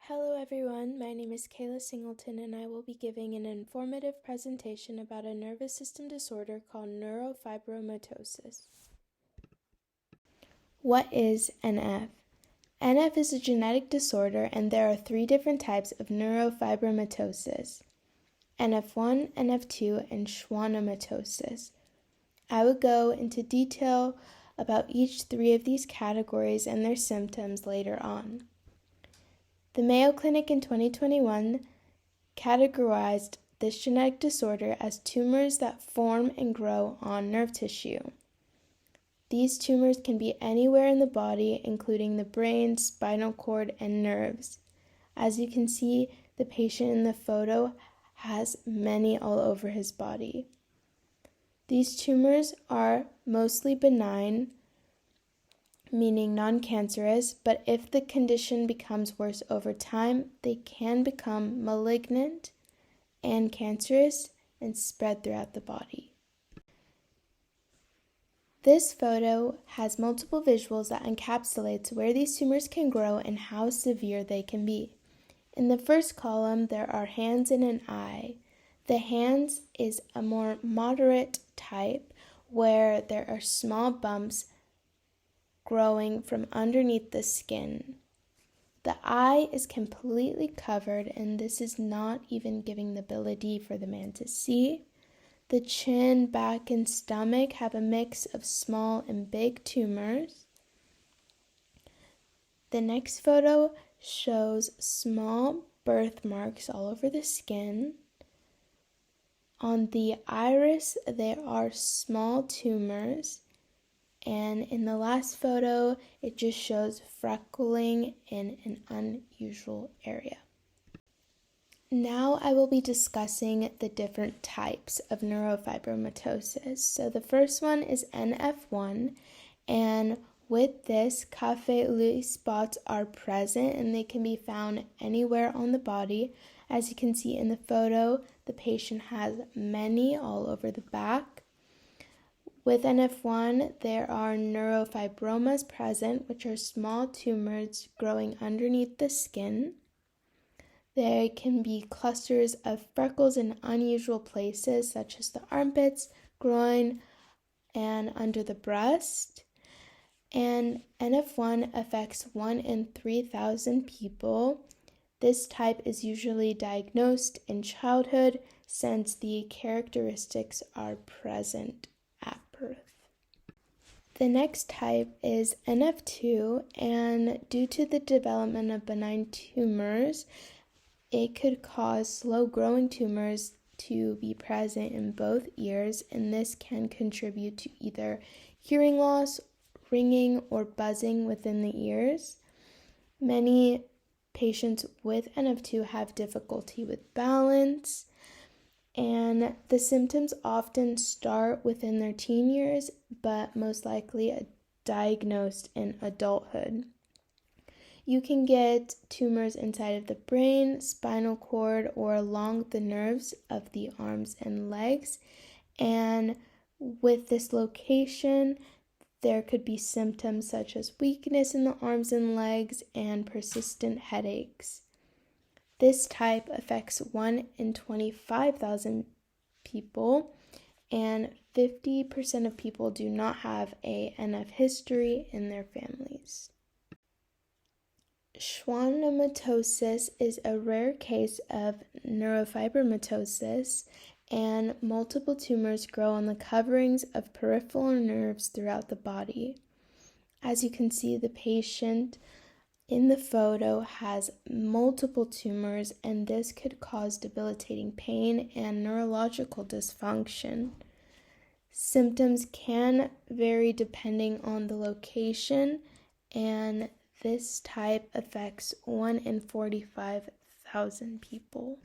Hello everyone, my name is Kayla Singleton and I will be giving an informative presentation about a nervous system disorder called neurofibromatosis. What is NF? NF is a genetic disorder and there are 3 different types of neurofibromatosis: NF1, NF2, and schwannomatosis. I will go into detail about each 3 of these categories and their symptoms later on. The Mayo Clinic in 2021 categorized this genetic disorder as tumors that form and grow on nerve tissue. These tumors can be anywhere in the body, including the brain, spinal cord, and nerves. As you can see, the patient in the photo has many all over his body. These tumors are mostly benign, meaning non-cancerous, but if the condition becomes worse over time, they can become malignant and cancerous and spread throughout the body. This photo has multiple visuals that encapsulates where these tumors can grow and how severe they can be. In the first column, there are hands and an eye. The hands is a more moderate type where there are small bumps growing from underneath the skin. The eye is completely covered, and this is not even giving the ability for the man to see. The chin, back, and stomach have a mix of small and big tumors. The next photo shows small birthmarks all over the skin. On the iris, there are small tumors. And in the last photo, it just shows freckling in an unusual area. Now I will be discussing the different types of neurofibromatosis. So the first one is NF1, and with this, café au lait spots are present and they can be found anywhere on the body. As you can see in the photo, the patient has many all over the back. With NF1, there are neurofibromas present, which are small tumors growing underneath the skin. There can be clusters of freckles in unusual places, such as the armpits, groin, and under the breast. And NF1 affects 1 in 3,000 people. This type is usually diagnosed in childhood since the characteristics are present at birth. The next type is NF2, and due to the development of benign tumors, it could cause slow-growing tumors to be present in both ears, and this can contribute to either hearing loss, ringing, or buzzing within the ears. Many patients with NF2 have difficulty with balance, and the symptoms often start within their teen years, but most likely diagnosed in adulthood. You can get tumors inside of the brain, spinal cord, or along the nerves of the arms and legs. And with this location, there could be symptoms such as weakness in the arms and legs and persistent headaches. This type affects 1 in 25,000 people, and 50% of people do not have a NF history in their families. Schwannomatosis is a rare case of neurofibromatosis, and multiple tumors grow on the coverings of peripheral nerves throughout the body. As you can see, the patient in the photo has multiple tumors, and this could cause debilitating pain and neurological dysfunction. Symptoms can vary depending on the location, and this type affects 1 in 45,000 people.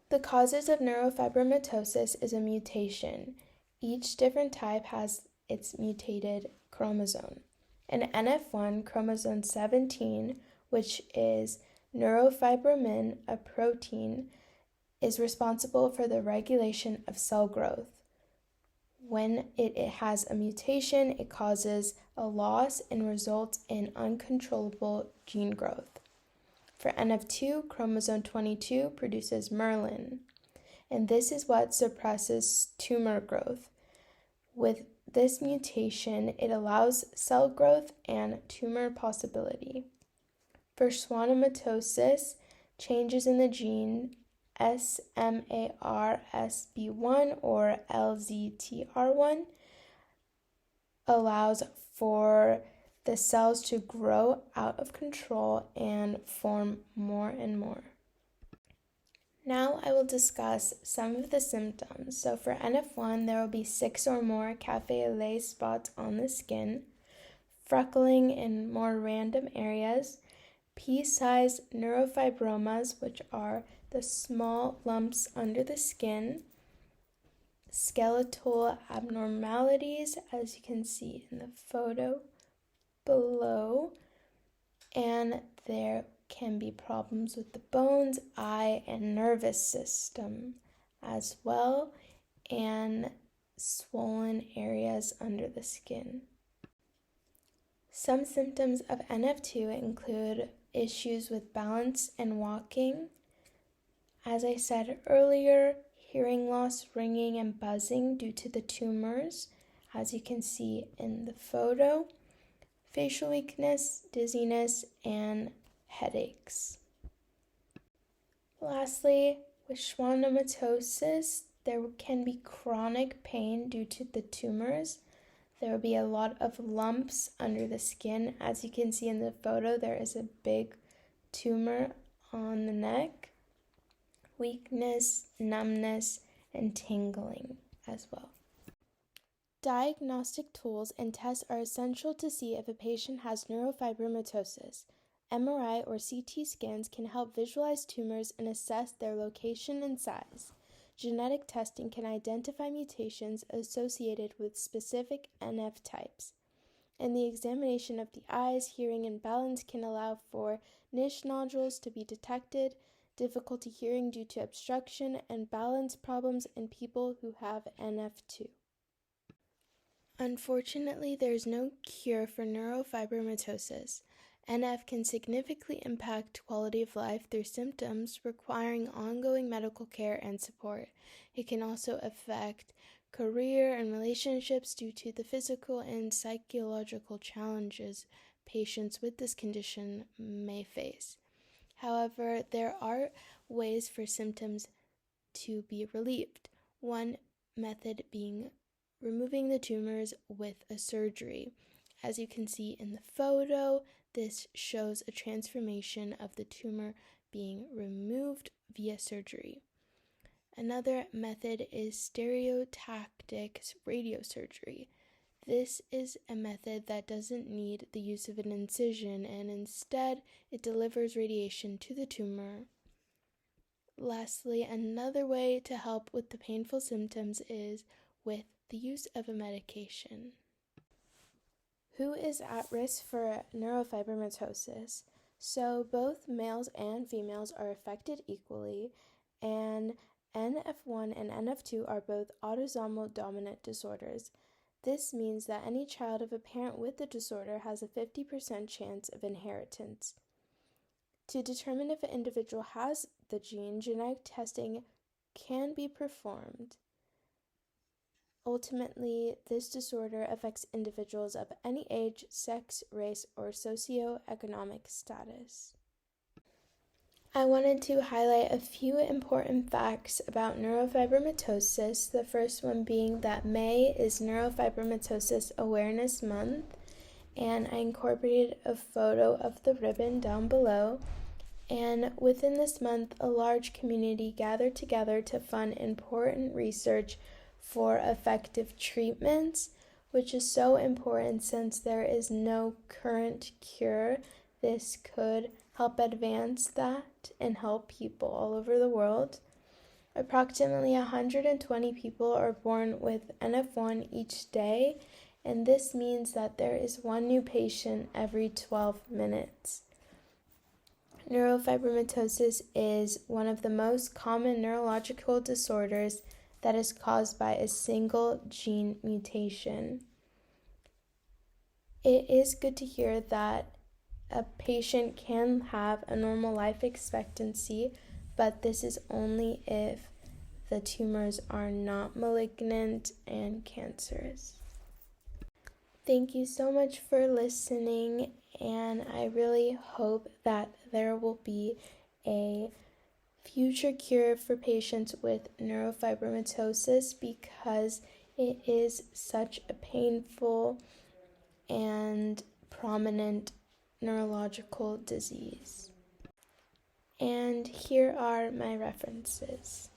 The causes of neurofibromatosis is a mutation. Each different type has its mutated chromosome. In NF1, chromosome 17, which is neurofibromin, a protein, is responsible for the regulation of cell growth. When it has a mutation, it causes a loss and results in uncontrollable gene growth. For NF2, chromosome 22 produces myelin, and this is what suppresses tumor growth. With this mutation, it allows cell growth and tumor possibility. For schwannomatosis, changes in the gene SMARSB1 or LZTR1 allows for the cells to grow out of control and form more and more. Now I will discuss some of the symptoms. So for NF1, there will be 6 or more cafe au lait spots on the skin, freckling in more random areas, pea-sized neurofibromas, which are the small lumps under the skin, skeletal abnormalities, as you can see in the photo below, and there can be problems with the bones, eye, and nervous system as well, and swollen areas under the skin. Some symptoms of NF2 include issues with balance and walking. As I said earlier, hearing loss, ringing, and buzzing due to the tumors, as you can see in the photo, facial weakness, dizziness, and headaches. Lastly, with schwannomatosis, there can be chronic pain due to the tumors. There will be a lot of lumps under the skin. As you can see in the photo, there is a big tumor on the neck. Weakness, numbness, and tingling as well. Diagnostic tools and tests are essential to see if a patient has neurofibromatosis. MRI or CT scans can help visualize tumors and assess their location and size. Genetic testing can identify mutations associated with specific NF types. And the examination of the eyes, hearing, and balance can allow for niche nodules to be detected, difficulty hearing due to obstruction, and balance problems in people who have NF2. Unfortunately, there is no cure for neurofibromatosis. NF can significantly impact quality of life through symptoms requiring ongoing medical care and support. It can also affect career and relationships due to the physical and psychological challenges patients with this condition may face. However, there are ways for symptoms to be relieved. One method being removing the tumors with a surgery. As you can see in the photo, this shows a transformation of the tumor being removed via surgery. Another method is stereotactic radiosurgery. This is a method that doesn't need the use of an incision, and instead it delivers radiation to the tumor. Lastly, another way to help with the painful symptoms is with the use of a medication. Who is at risk for neurofibromatosis? So both males and females are affected equally, and NF1 and NF2 are both autosomal dominant disorders. This means that any child of a parent with the disorder has a 50% chance of inheritance. To determine if an individual has the gene, genetic testing can be performed. Ultimately, this disorder affects individuals of any age, sex, race, or socioeconomic status. I wanted to highlight a few important facts about neurofibromatosis, the first one being that May is Neurofibromatosis Awareness Month, and I incorporated a photo of the ribbon down below. And within this month, a large community gathered together to fund important research for effective treatments, which is so important since there is no current cure. This could help advance that and help people all over the world. Approximately 120 people are born with NF1 each day, and this means that there is one new patient every 12 minutes. Neurofibromatosis is one of the most common neurological disorders that is caused by a single gene mutation. It is good to hear that a patient can have a normal life expectancy, but this is only if the tumors are not malignant and cancerous. Thank you so much for listening, and I really hope that there will be a future cure for patients with neurofibromatosis, because it is such a painful and prominent neurological disease. And here are my references.